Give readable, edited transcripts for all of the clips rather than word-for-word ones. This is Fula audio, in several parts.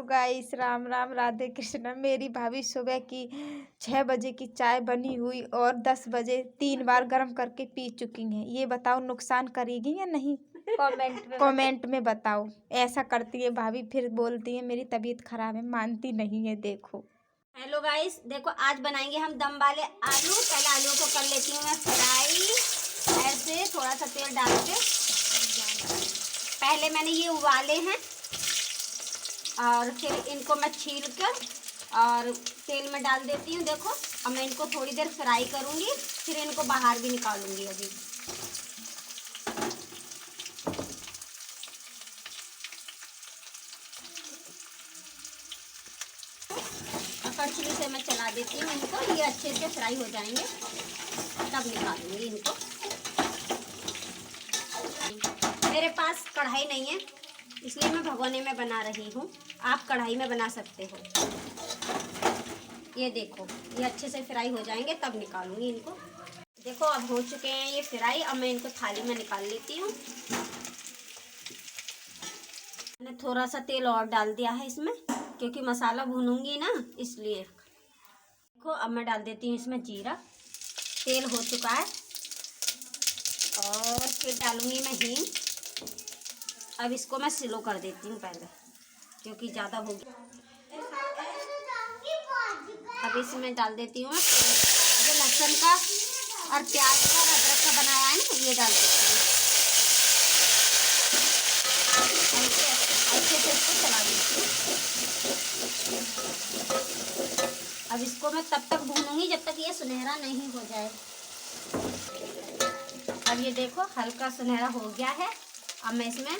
Hello guys, Ram राम, राधे कृष्ण। मेरी भाभी सुबह की 6 बजे की चाय बनी हुई और 10 बजे 3 बार गर्म करके पी चुकी हैं। ये बताओ नुकसान करेगी या नहीं? कमेंट में बताओ। ऐसा करती है भाभी, फिर बोलती है मेरी तबीयत खराब है, मानती नहीं है। देखो हेलो गाइस, देखो आज बनाएंगे हम दम वाले आलू। पहले आलू को कर लेती हूँ मैं फ्राई। ऐसे थोड़ा सा तेल डाल के पहले मैंने ये उबाले हैं और फिर इनको मैं छील कर और तेल में डाल देती हूँ। देखो अब मैं इनको थोड़ी देर फ्राई करूँगी, फिर इनको बाहर भी निकालूंगी। अभी कड़छी से मैं चला देती हूँ इनको, ये अच्छे से फ्राई हो जाएंगे तब निकालूंगी इनको। मेरे पास कढ़ाई नहीं है इसलिए मैं भगोने में बना रही हूँ। आप कढ़ाई में बना सकते हो। ये देखो ये अच्छे से फ्राई हो जाएंगे तब निकालूंगी इनको। देखो अब हो चुके हैं ये फ्राई। अब मैं इनको थाली में निकाल लेती हूँ। मैंने थोड़ा सा तेल और डाल दिया है इसमें, क्योंकि मसाला भूनूंगी ना इसलिए। देखो अब मैं डाल देती हूँ इसमें जीरा। तेल हो चुका है और फिर डालूंगी मैं हींग। अब इसको मैं स्लो कर देती हूँ पहले, क्योंकि ज़्यादा हो गया। अब इसमें डाल देती हूँ जो लहसुन का और प्याज का और अदरक का बनाया है ना, ये डाल देती हूँ। अच्छे से इसको चला देती हूँ। अब इसको मैं तब तक भूनूंगी जब तक ये सुनहरा नहीं हो जाए। अब ये देखो हल्का सुनहरा हो गया है। अब मैं इसमें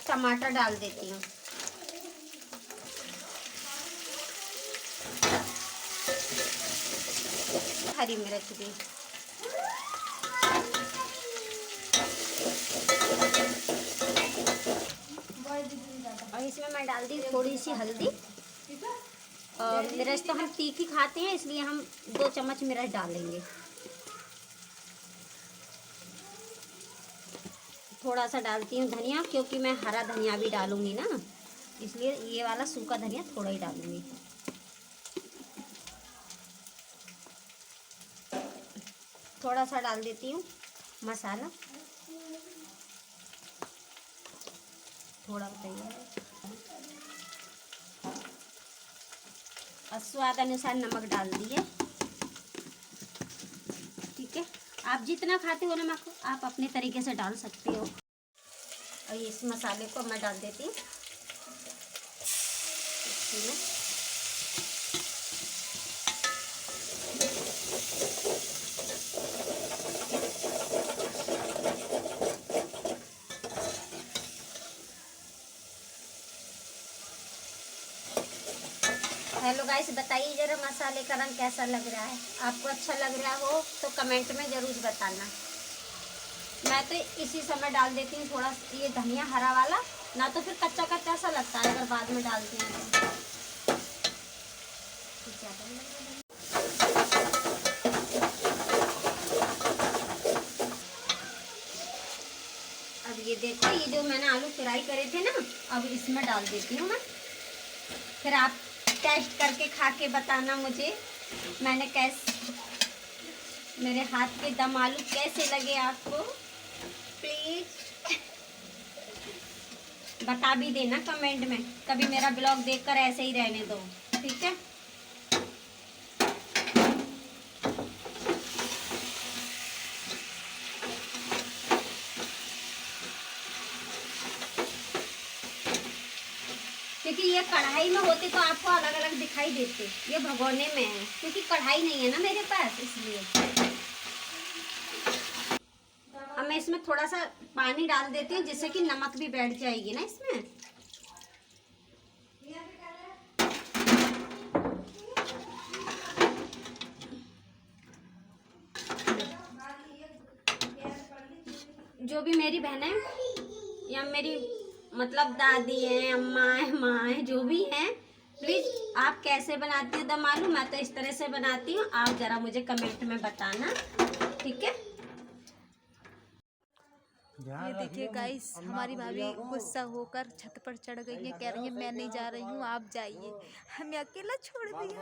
टमाटर डाल देती हूँ। हरी मिर्च भी। और इसमें मैं डाल दी थोड़ी सी हल्दी। और मिर्च तो हम तीखी खाते हैं इसलिए हम 2 चम्मच मिर्च डालेंगे। थोड़ा सा डालती हूँ धनिया, क्योंकि मैं हरा धनिया भी डालूंगी ना, इसलिए ये वाला सूखा धनिया थोड़ा ही डालूंगी। थोड़ा सा डाल देती हूँ मसाला, थोड़ा बताइए। और स्वाद अनुसार नमक डाल दिए। ठीक है, आप जितना खाते हो नमक आप अपने तरीके से डाल सकते हो। और इस मसाले को मैं डाल देती हूँ इसमें। हेलो गाइस, बताइए जरा मसाले का रंग कैसा लग रहा है। आपको अच्छा लग रहा हो तो कमेंट में ज़रूर बताना। मैं तो इसी समय डाल देती हूँ थोड़ा ये धनिया हरा वाला, ना तो फिर कच्चा कच्चा सा लगता है अगर बाद में डालती हैं तो। अब ये देखो ये जो मैंने आलू फ्राई करे थे ना, अब इसमें डाल देती हूँ मैं। फिर आप टेस्ट करके खा के बताना मुझे मैंने मेरे हाथ के दम आलू कैसे लगे आपको। प्लीज बता भी देना कमेंट में। कभी मेरा ब्लॉग देखकर ऐसे ही रहने दो, ठीक है। क्योंकि ये कढ़ाई में होते तो आपको अलग अलग दिखाई देते, ये भगोने में है क्योंकि कढ़ाई नहीं है ना मेरे पास, इसलिए। अब मैं इसमें थोड़ा सा पानी डाल देती हूँ जिससे कि नमक भी बैठ जाएगी ना इसमें। जो भी मेरी बहनें या मेरी मतलब दादी हैं, अम्मा है, माँ है, जो भी हैं, प्लीज़ आप कैसे बनाती हो दम आलू। मैं तो इस तरह से बनाती हूँ, आप ज़रा मुझे कमेंट में बताना, ठीक है। ये देखिए गाइस, हमारी भाभी गुस्सा होकर छत पर चढ़ गई है, कह रही है मैं नहीं जा रही हूँ, आप जाइए, हमें अकेला छोड़ दिया।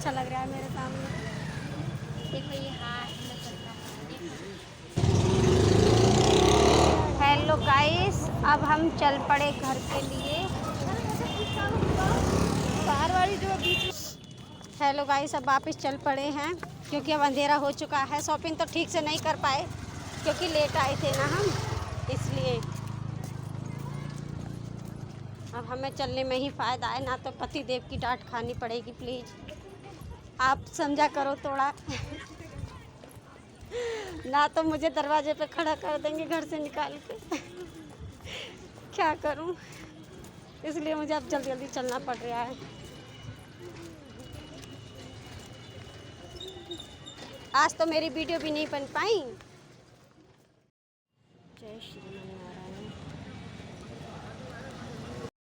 अच्छा लग रहा है मेरे सामने। देखो ये हाथ में चल रहा है, देखो। हेलो गाइस, अब हम चल पड़े घर के लिए। बाहर वाली जो बीच हेलो गाइस, अब वापस चल पड़े हैं क्योंकि अब अंधेरा हो चुका है। शॉपिंग तो ठीक से नहीं कर पाए क्योंकि लेट आए थे ना हम, इसलिए अब हमें चलने में ही फ़ायदा है, ना तो पति देव की डांट खानी पड़ेगी। प्लीज़ आप समझा करो थोड़ा। ना तो मुझे दरवाजे पे खड़ा कर देंगे घर से निकाल के। क्या करूं, इसलिए मुझे अब जल्दी जल्दी चलना पड़ रहा है। आज तो मेरी वीडियो भी नहीं बन पाई। जय श्री